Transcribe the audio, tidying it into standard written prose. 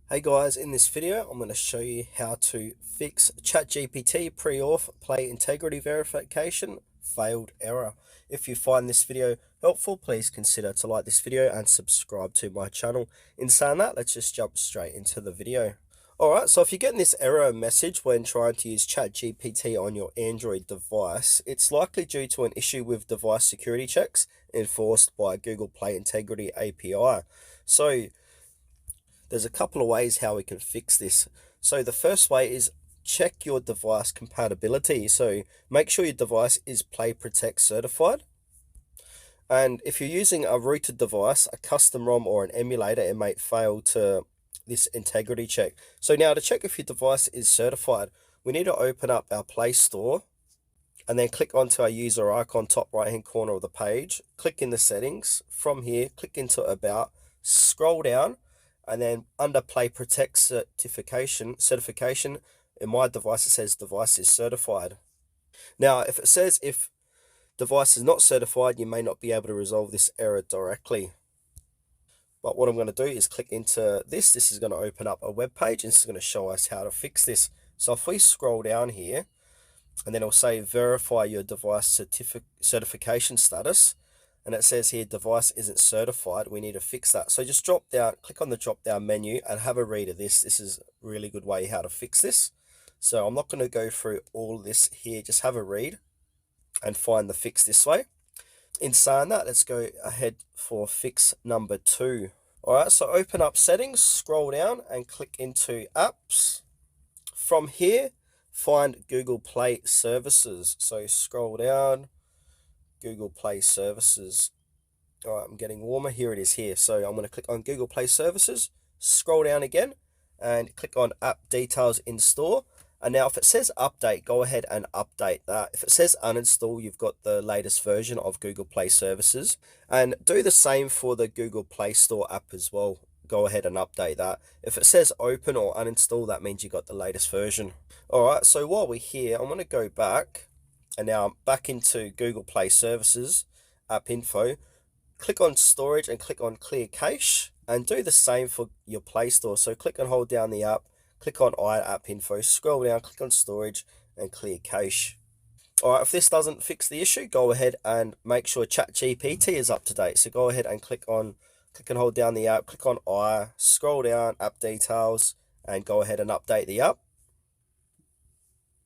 Hey guys, in this video I'm going to show you how to fix ChatGPT Preauth Play Integrity Verification failed error. If you find this video helpful, please consider to like this video and subscribe to my channel. In saying that, let's just jump straight into the video. Alright, so if you're getting this error message when trying to use ChatGPT on your Android device, it's likely due to an issue with device security checks enforced by Google Play Integrity API. So there's a couple of ways how we can fix this. So the first way is check your device compatibility. So make sure your device is Play Protect certified. And if you're using a rooted device, a custom ROM or an emulator, it may fail to this integrity check. So now to check if your device is certified, we need to open up our Play Store and then click onto our user icon top right hand corner of the page. Click in the settings. From here, click into About, scroll down, and then under Play Protect certification, in my device it says device is certified. Now if it says if device is not certified, you may not be able to resolve this error directly. But what I'm going to do is click into this. This is going to open up a web page and it's going to show us how to fix this. So if we scroll down here, and then it'll say verify your device certification status, and it says here device isn't certified. We need to fix that. So just drop down, click on the drop down menu and have a read of this. This is a really good way how to fix this. So I'm not going to go through all this here, just have a read and find the fix this way. In saying that, let's go ahead for fix number 2. All right, so open up settings, scroll down and click into apps. From here, find Google Play Services. So scroll down, Google Play Services. All right, I'm getting warmer. Here it is here. So I'm going to click on Google Play Services, scroll down again, and click on App Details in Store. And now if it says update, go ahead and update that. If it says uninstall, you've got the latest version of Google Play Services. And do the same for the Google Play Store app as well. Go ahead and update that. If it says open or uninstall, that means you got the latest version. All right, so while we're here, I'm going to go back. And now I'm back into Google Play Services, App Info. Click on Storage and click on Clear Cache. And do the same for your Play Store. So click and hold down the app. Click on App Info, scroll down, click on Storage and Clear Cache. Alright, if this doesn't fix the issue, go ahead and make sure ChatGPT is up to date. So go ahead and click and hold down the app, click on scroll down, App Details, and go ahead and update the app.